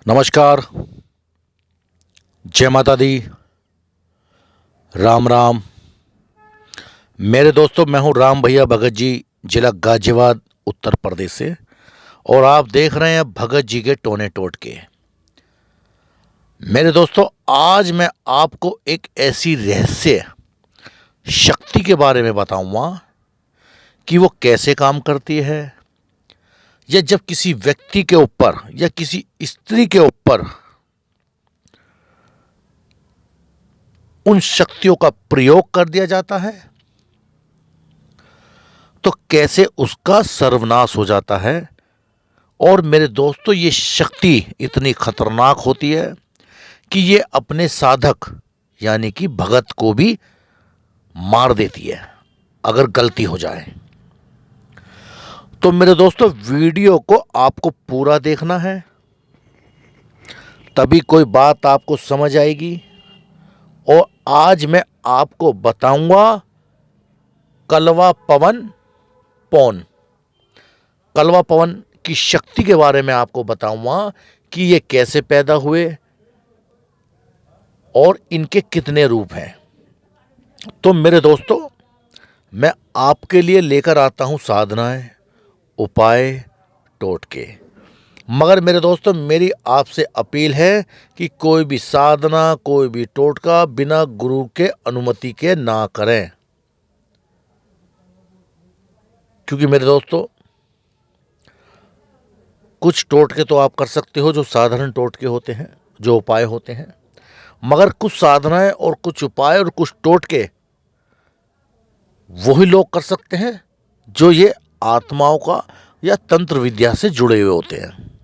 नमस्कार। जय माता दी। राम राम। मेरे दोस्तों, मैं हूं राम भैया भगत जी, जिला गाजियाबाद, उत्तर प्रदेश से। और आप देख रहे हैं भगत जी के टोने टोटके। मेरे दोस्तों, आज मैं आपको एक ऐसी रहस्य शक्ति के बारे में बताऊंगा कि वो कैसे काम करती है, या जब किसी व्यक्ति के ऊपर या किसी स्त्री के ऊपर उन शक्तियों का प्रयोग कर दिया जाता है तो कैसे उसका सर्वनाश हो जाता है। और मेरे दोस्तों, ये शक्ति इतनी खतरनाक होती है कि ये अपने साधक यानी कि भगत को भी मार देती है अगर गलती हो जाए। तो मेरे दोस्तों, वीडियो को आपको पूरा देखना है, तभी कोई बात आपको समझ आएगी। और आज मैं आपको बताऊंगा कलवा पवन पौन, कलवा पवन की शक्ति के बारे में आपको बताऊंगा कि ये कैसे पैदा हुए और इनके कितने रूप हैं। तो मेरे दोस्तों, मैं आपके लिए लेकर आता हूं साधनाएं, उपाय, टोटके। मगर मेरे दोस्तों, मेरी आपसे अपील है कि कोई भी साधना, कोई भी टोटका बिना गुरु के अनुमति के ना करें। क्योंकि मेरे दोस्तों, कुछ टोटके तो आप कर सकते हो जो साधारण टोटके होते हैं, जो उपाय होते हैं। मगर कुछ साधनाएं और कुछ उपाय और कुछ टोटके वही लोग कर सकते हैं जो ये आत्माओं का या तंत्र विद्या से जुड़े हुए होते हैं,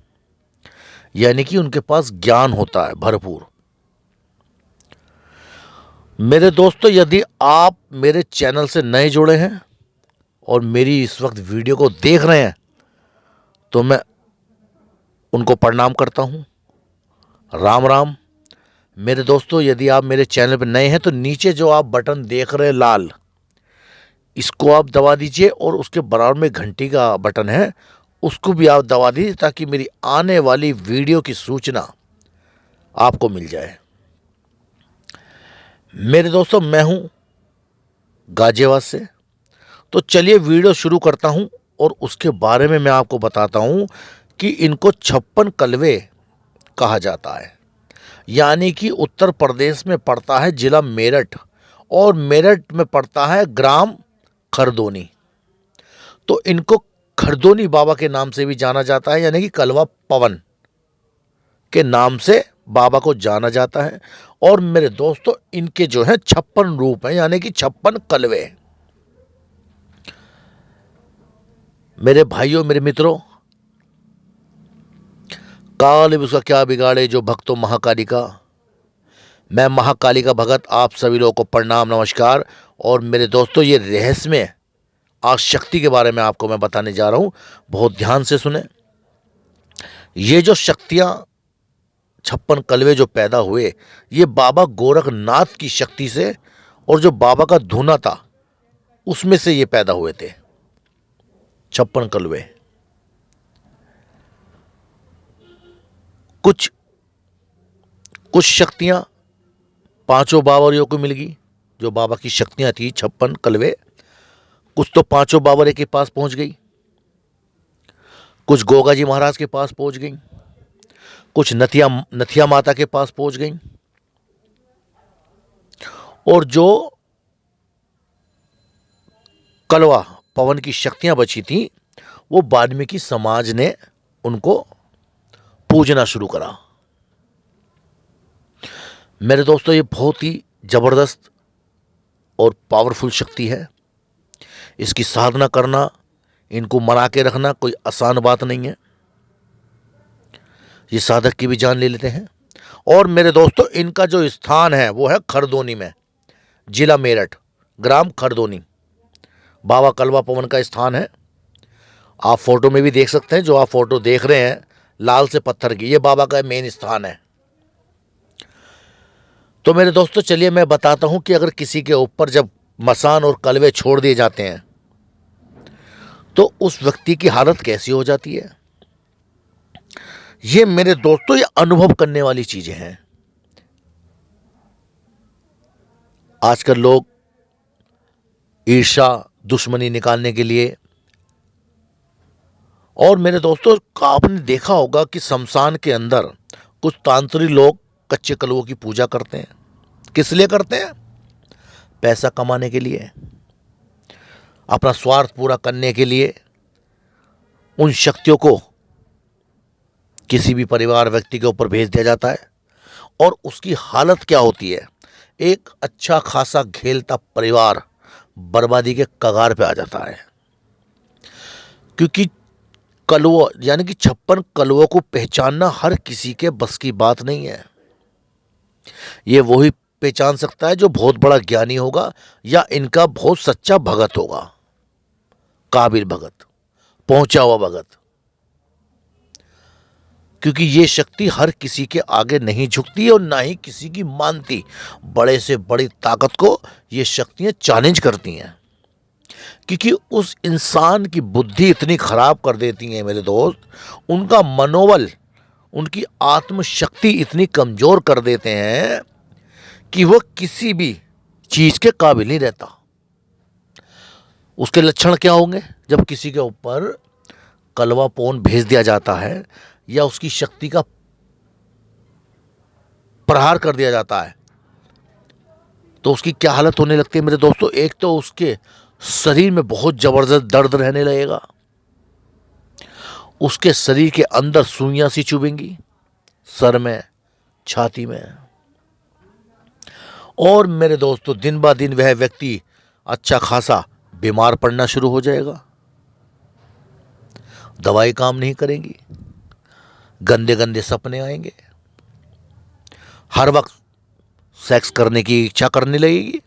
यानी कि उनके पास ज्ञान होता है भरपूर। मेरे दोस्तों, यदि आप मेरे चैनल से नए जुड़े हैं और मेरी इस वक्त वीडियो को देख रहे हैं तो मैं उनको प्रणाम करता हूं। राम राम। मेरे दोस्तों, यदि आप मेरे चैनल पर नए हैं तो नीचे जो आप बटन देख रहे हैं लाल, इसको आप दबा दीजिए, और उसके बराबर में घंटी का बटन है, उसको भी आप दबा दीजिए, ताकि मेरी आने वाली वीडियो की सूचना आपको मिल जाए। मेरे दोस्तों, मैं हूं गाजियाबाद से। तो चलिए वीडियो शुरू करता हूं, और उसके बारे में मैं आपको बताता हूं कि इनको 56 कलवे कहा जाता है। यानी कि उत्तर प्रदेश में पड़ता है जिला मेरठ, और मेरठ में पड़ता है ग्राम खरदोनी। तो इनको खरदोनी बाबा के नाम से भी जाना जाता है, यानी कि कलवा पवन के नाम से बाबा को जाना जाता है। और मेरे दोस्तों, इनके जो है 56 रूप हैं, यानी कि 56 कलवे। मेरे भाइयों, मेरे मित्रों, काल उसका क्या बिगाड़े जो भक्तों महाकाली का। मैं महाकाली का भगत आप सभी लोगों को प्रणाम, नमस्कार। और मेरे दोस्तों, ये रहस्यमय आज शक्ति के बारे में आपको मैं बताने जा रहा हूं, बहुत ध्यान से सुने। ये जो शक्तियां 56 कलवे जो पैदा हुए, ये बाबा गोरखनाथ की शक्ति से, और जो बाबा का धूना था उसमें से ये पैदा हुए थे 56 कलवे। कुछ कुछ शक्तियां पांचों बावरियों को मिल गई, जो बाबा की शक्तियां थी 56 कलवे। कुछ तो पांचों बावरे के पास पहुंच गई, कुछ गोगा जी महाराज के पास पहुंच गई, कुछ नथिया माता के पास पहुंच गई, और जो कलवा पवन की शक्तियां बची थी वो वाल्मीकि समाज ने उनको पूजना शुरू करा। मेरे दोस्तों, ये बहुत ही जबरदस्त और पावरफुल शक्ति है। इसकी साधना करना, इनको मना के रखना कोई आसान बात नहीं है। ये साधक की भी जान ले लेते हैं। और मेरे दोस्तों, इनका जो स्थान है वो है खरदोनी में, जिला मेरठ, ग्राम खरदोनी। बाबा कलवा पवन का स्थान है। आप फोटो में भी देख सकते हैं, जो आप फोटो देख रहे हैं लाल से पत्थर की, ये बाबा का मेन स्थान है। तो मेरे दोस्तों, चलिए मैं बताता हूं कि अगर किसी के ऊपर जब मसान और कलवे छोड़ दिए जाते हैं तो उस व्यक्ति की हालत कैसी हो जाती है। ये मेरे दोस्तों ये अनुभव करने वाली चीजें हैं। आजकल लोग ईर्ष्या दुश्मनी निकालने के लिए, और मेरे दोस्तों आपने देखा होगा कि शमशान के अंदर कुछ तांत्रिक लोग कच्चे कलवों की पूजा करते हैं। किस लिए करते हैं? पैसा कमाने के लिए, अपना स्वार्थ पूरा करने के लिए। उन शक्तियों को किसी भी परिवार व्यक्ति के ऊपर भेज दिया जाता है, और उसकी हालत क्या होती है? एक अच्छा खासा खेलता परिवार बर्बादी के कगार पे आ जाता है। क्योंकि कलवों यानी कि 56 कलवों को पहचानना हर किसी के बस की बात नहीं है। ये वही पहचान सकता है जो बहुत बड़ा ज्ञानी होगा या इनका बहुत सच्चा भगत होगा, काबिल भगत, पहुंचा हुआ भगत। क्योंकि ये शक्ति हर किसी के आगे नहीं झुकती और ना ही किसी की मानती। बड़े से बड़ी ताकत को ये शक्तियां चैलेंज करती हैं, क्योंकि उस इंसान की बुद्धि इतनी खराब कर देती हैं मेरे दोस्त, उनका मनोबल, उनकी आत्मशक्ति इतनी कमजोर कर देते हैं कि वह किसी भी चीज के काबिल नहीं रहता। उसके लक्षण क्या होंगे? जब किसी के ऊपर कलवा पौन भेज दिया जाता है या उसकी शक्ति का प्रहार कर दिया जाता है, तो उसकी क्या हालत होने लगती है मेरे दोस्तों? एक तो उसके शरीर में बहुत जबरदस्त दर्द रहने लगेगा, उसके शरीर के अंदर सुइयां सी चुभेंगी, सर में, छाती में। और मेरे दोस्तों दिन ब दिन वह व्यक्ति अच्छा खासा बीमार पड़ना शुरू हो जाएगा। दवाई काम नहीं करेंगी, गंदे गंदे सपने आएंगे, हर वक्त सेक्स करने की इच्छा करने लगेगी,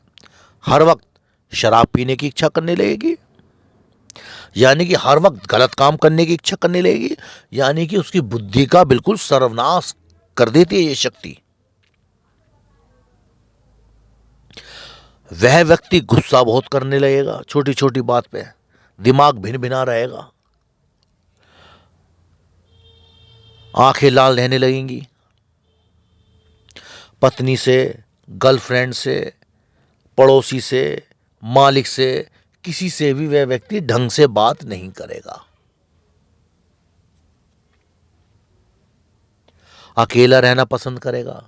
हर वक्त शराब पीने की इच्छा करने लगेगी, यानी कि हर वक्त गलत काम करने की इच्छा करने लगेगी। यानी कि उसकी बुद्धि का बिल्कुल सर्वनाश कर देती है ये शक्ति। वह व्यक्ति गुस्सा बहुत करने लगेगा, छोटी छोटी बात पे दिमाग भिन भिना रहेगा, आंखें लाल रहने लगेंगी, पत्नी से, गर्लफ्रेंड से, पड़ोसी से, मालिक से, किसी से भी वह व्यक्ति ढंग से बात नहीं करेगा, अकेला रहना पसंद करेगा।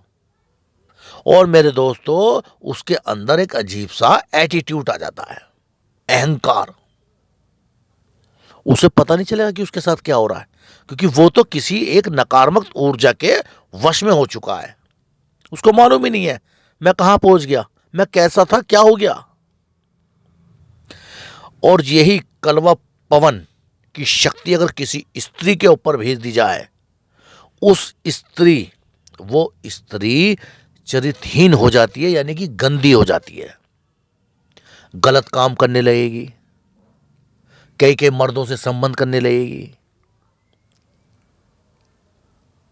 और मेरे दोस्तों उसके अंदर एक अजीब सा एटीट्यूड आ जाता है, अहंकार। उसे पता नहीं चलेगा कि उसके साथ क्या हो रहा है, क्योंकि वो तो किसी एक नकारात्मक ऊर्जा के वश में हो चुका है। उसको मालूम ही नहीं है मैं कहां पहुंच गया, मैं कैसा था, क्या हो गया। और यही कलवा पवन की शक्ति अगर किसी स्त्री के ऊपर भेज दी जाए, वो स्त्री चरित्रहीन हो जाती है, यानी कि गंदी हो जाती है, गलत काम करने लगेगी, कई कई मर्दों से संबंध करने लगेगी,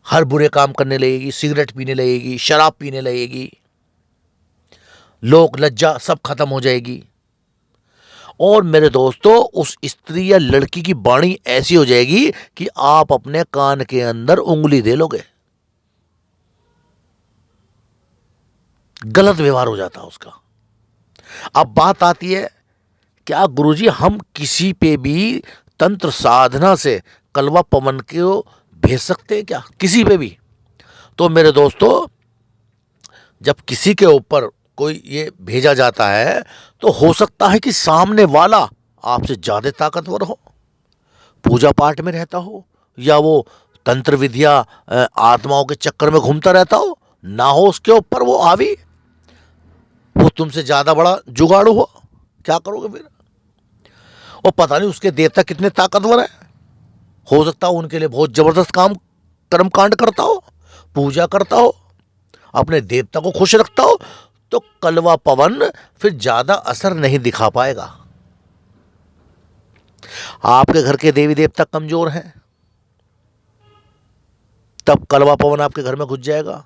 हर बुरे काम करने लगेगी, सिगरेट पीने लगेगी, शराब पीने लगेगी, लोक लज्जा सब खत्म हो जाएगी। और मेरे दोस्तों उस स्त्री या लड़की की वाणी ऐसी हो जाएगी कि आप अपने कान के अंदर उंगली दे लोगे। गलत व्यवहार हो जाता है उसका। अब बात आती है, क्या गुरुजी हम किसी पे भी तंत्र साधना से कलवा पवन को भेज सकते हैं क्या, किसी पे भी? तो मेरे दोस्तों जब किसी के ऊपर कोई ये भेजा जाता है तो हो सकता है कि सामने वाला आपसे ज्यादा ताकतवर हो, पूजा पाठ में रहता हो, या वो तंत्र विद्या आत्माओं के चक्कर में घूमता रहता हो, ना हो उसके ऊपर वो हावी, वो तुमसे ज्यादा बड़ा जुगाड़ू हो। क्या करोगे फिर? और पता नहीं उसके देवता कितने ताकतवर है, हो सकता है उनके लिए बहुत जबरदस्त काम कर्म कांड करता हो, पूजा करता हो, अपने देवता को खुश रखता हो। तो कलवा पवन फिर ज्यादा असर नहीं दिखा पाएगा। आपके घर के देवी देवता कमजोर हैं, तब कलवा पवन आपके घर में घुस जाएगा,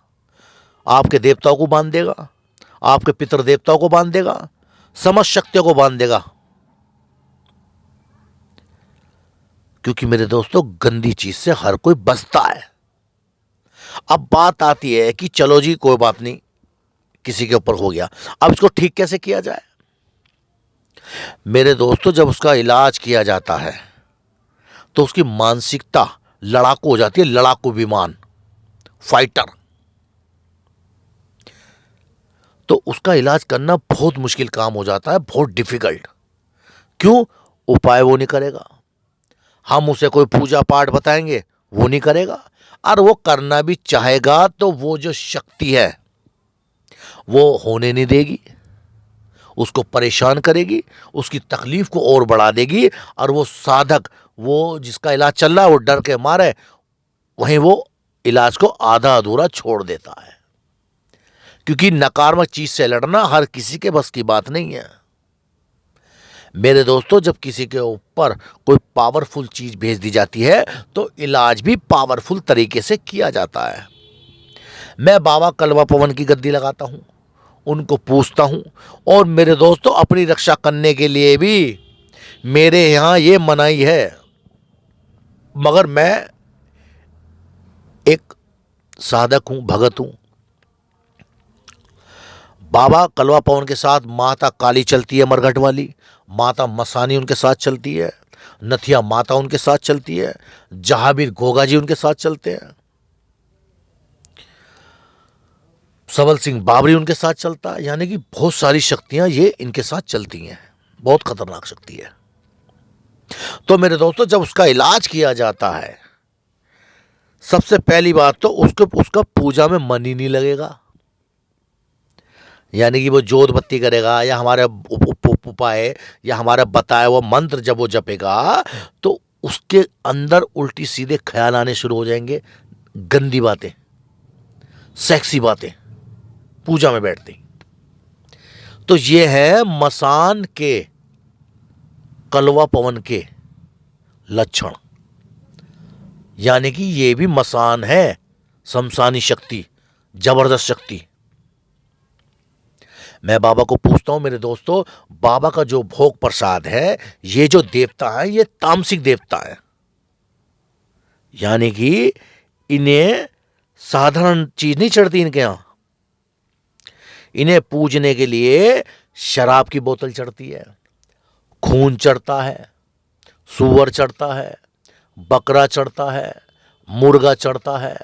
आपके देवताओं को बांध देगा, आपके पितर देवताओं को बांध देगा, समस्त शक्तियों को बांध देगा। क्योंकि मेरे दोस्तों गंदी चीज से हर कोई बचता है, अब बात आती है कि चलो जी कोई बात नहीं, किसी के ऊपर हो गया, अब इसको ठीक कैसे किया जाए। मेरे दोस्तों, जब उसका इलाज किया जाता है तो उसकी मानसिकता लड़ाकू हो जाती है, लड़ाकू विमान, फाइटर। तो उसका इलाज करना बहुत मुश्किल काम हो जाता है, बहुत डिफिकल्ट। क्यों? उपाय वो नहीं करेगा, हम उसे कोई पूजा पाठ बताएंगे वो नहीं करेगा, और वो करना भी चाहेगा तो वो जो शक्ति है वो होने नहीं देगी, उसको परेशान करेगी, उसकी तकलीफ को और बढ़ा देगी। और वो साधक, वो जिसका इलाज चल रहा है, वो डर के मारे वहीं वो इलाज को आधा अधूरा छोड़ देता है। क्योंकि नकारात्मक चीज से लड़ना हर किसी के बस की बात नहीं है। मेरे दोस्तों, जब किसी के ऊपर कोई पावरफुल चीज भेज दी जाती है तो इलाज भी पावरफुल तरीके से किया जाता है। मैं बाबा कलवा पवन की गद्दी लगाता हूं, उनको पूछता हूं, और मेरे दोस्तों अपनी रक्षा करने के लिए भी मेरे यहां ये मनाही है। मगर मैं एक साधक हूं, भगत हूं। बाबा कलवा पवन के साथ माता काली चलती है, मरघट वाली माता मसानी उनके साथ चलती है, नथिया माता उनके साथ चलती है, जहाबीर गोगा जी उनके साथ चलते हैं, सबल सिंह बाबरी उनके साथ चलता है। यानी कि बहुत सारी शक्तियां ये इनके साथ चलती हैं, बहुत खतरनाक शक्ति है। तो मेरे दोस्तों, जब उसका इलाज किया जाता है, सबसे पहली बात तो उसका पूजा में मन ही नहीं लगेगा। यानी कि वो जोत बत्ती करेगा या हमारे उपाय या हमारा बताया हुआ मंत्र जब वो जपेगा तो उसके अंदर उल्टी सीधे ख्याल आने शुरू हो जाएंगे, गंदी बातें, सेक्सी बातें पूजा में बैठती। तो ये है मसान के कलवा पवन के लक्षण। यानी कि ये भी मसान है, शमशानी शक्ति, जबरदस्त शक्ति। मैं बाबा को पूछता हूं मेरे दोस्तों, बाबा का जो भोग प्रसाद है, ये जो देवता है ये तामसिक देवता है। यानी कि इन्हें साधारण चीज नहीं चढ़ती इनके यहां। इन्हें पूजने के लिए शराब की बोतल चढ़ती है, खून चढ़ता है, सूअर चढ़ता है, बकरा चढ़ता है, मुर्गा चढ़ता है।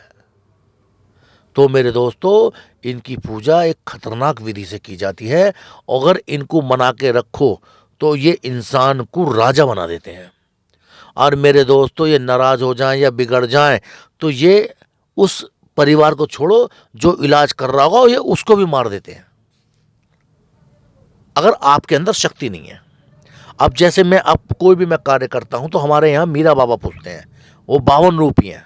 तो मेरे दोस्तों, इनकी पूजा एक खतरनाक विधि से की जाती है। अगर इनको मना के रखो तो ये इंसान को राजा बना देते हैं। और मेरे दोस्तों, ये नाराज हो जाएं या बिगड़ जाएं तो ये उस परिवार को छोड़ो जो इलाज कर रहा होगा, ये उसको भी मार देते हैं अगर आपके अंदर शक्ति नहीं है। अब जैसे अब कोई भी मैं कार्य करता हूं तो हमारे यहां मीरा बाबा पूछते हैं, वो 52 रूपी हैं।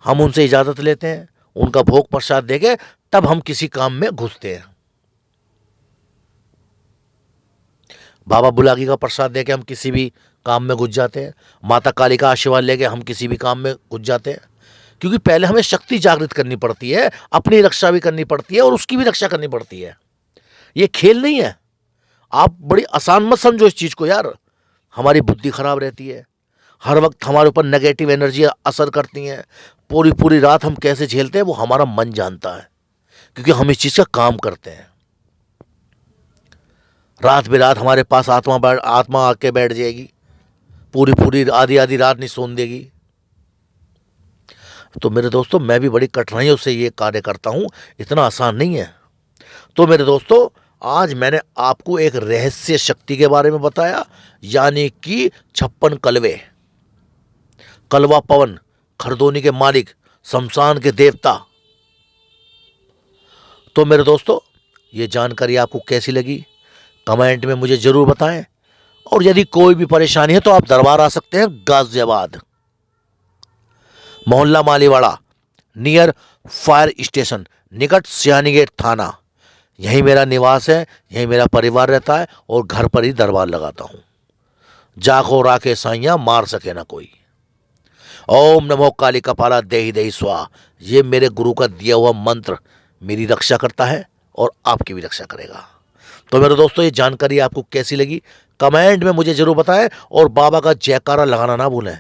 हम उनसे इजाजत लेते हैं, उनका भोग प्रसाद देके तब हम किसी काम में घुसते हैं। बाबा बुलागी का प्रसाद देके हम किसी भी काम में घुस जाते हैं, माता काली का आशीर्वाद लेके हम किसी भी काम में घुस जाते हैं। क्योंकि पहले हमें शक्ति जागृत करनी पड़ती है, अपनी रक्षा भी करनी पड़ती है और उसकी भी रक्षा करनी पड़ती है। ये खेल नहीं है, आप बड़ी आसान मत समझो इस चीज को यार। हमारी बुद्धि खराब रहती है, हर वक्त हमारे ऊपर नेगेटिव एनर्जी असर करती हैं। पूरी पूरी रात हम कैसे झेलते हैं वो हमारा मन जानता है, क्योंकि हम इस चीज का काम करते हैं। रात बेरात हमारे पास आत्मा आके बैठ जाएगी, पूरी पूरी आधी आधी रात नहीं सोने देगी। तो मेरे दोस्तों, मैं भी बड़ी कठिनाइयों से ये कार्य करता हूं, इतना आसान नहीं है। तो मेरे दोस्तों, आज मैंने आपको एक रहस्य शक्ति के बारे में बताया, यानी कि 56 कलवे, कलवा पवन, खरदोनी के मालिक, शमशान के देवता। तो मेरे दोस्तों, ये जानकारी आपको कैसी लगी कमेंट में मुझे जरूर बताएं। और यदि कोई भी परेशानी है तो आप दरबार आ सकते हैं, गाजियाबाद, मोहल्ला मालीवाड़ा, नियर फायर स्टेशन, निकट सियानी गेट थाना। यही मेरा निवास है, यही मेरा परिवार रहता है और घर पर ही दरबार लगाता हूं। जाको राखे साइया, मार सके ना कोई। ओम नमो काली कपाला देही देही स्वाहा। ये मेरे गुरु का दिया हुआ मंत्र मेरी रक्षा करता है और आपकी भी रक्षा करेगा। तो मेरे दोस्तों, ये जानकारी आपको कैसी लगी कमेंट में मुझे जरूर बताएं और बाबा का जयकारा लगाना ना भूलें।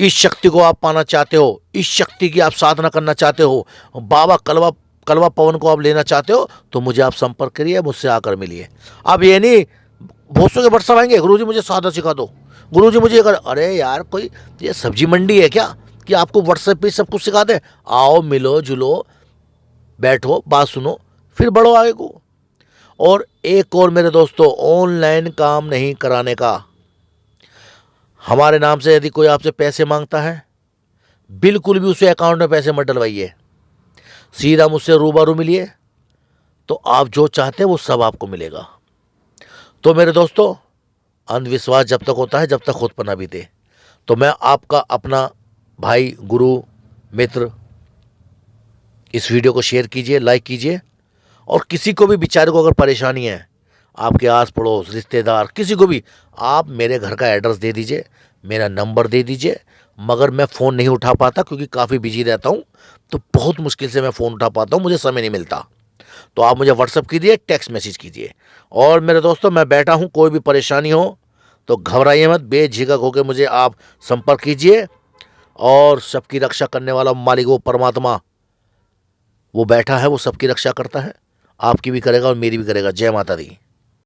इस शक्ति को आप पाना चाहते हो, इस शक्ति की आप साधना करना चाहते हो, बाबा कलवा कलवा पवन को आप लेना चाहते हो, तो मुझे आप संपर्क करिए, मुझसे आकर मिलिए। अब ये नहीं भोसों के व्हाट्सएप आएंगे, गुरुजी मुझे साधना सिखा दो, गुरुजी मुझे ये कर। अरे यार, कोई ये सब्जी मंडी है क्या कि आपको व्हाट्सएप पे सब कुछ सिखा दे? आओ, मिलो जुलो, बैठो, बात सुनो, फिर बढ़ो आगे को। और एक और मेरे दोस्तों, ऑनलाइन काम नहीं कराने का। हमारे नाम से यदि कोई आपसे पैसे मांगता है, बिल्कुल भी उसे अकाउंट में पैसे मत डलवाइए, सीधा मुझसे रूबरू मिलिए, तो आप जो चाहते हैं वो सब आपको मिलेगा। तो मेरे दोस्तों, अंधविश्वास जब तक होता है जब तक खुद पर ना बीते। तो मैं आपका अपना भाई, गुरु, मित्र, इस वीडियो को शेयर कीजिए, लाइक कीजिए, और किसी को भी बेचारे को अगर परेशानी है, आपके आस पड़ोस, रिश्तेदार, किसी को भी, आप मेरे घर का एड्रेस दे दीजिए, मेरा नंबर दे दीजिए। मगर मैं फ़ोन नहीं उठा पाता क्योंकि काफ़ी बिजी रहता हूँ, तो बहुत मुश्किल से मैं फ़ोन उठा पाता हूँ, मुझे समय नहीं मिलता। तो आप मुझे व्हाट्सअप कीजिए, टेक्स्ट मैसेज कीजिए। और मेरे दोस्तों, मैं बैठा हूँ, कोई भी परेशानी हो तो घबराइए मत, बेझिझक होकर मुझे आप संपर्क कीजिए। और सबकी रक्षा करने वाला मालिक, वो परमात्मा, वो बैठा है, वो सबकी रक्षा करता है, आपकी भी करेगा और मेरी भी करेगा। जय माता दी।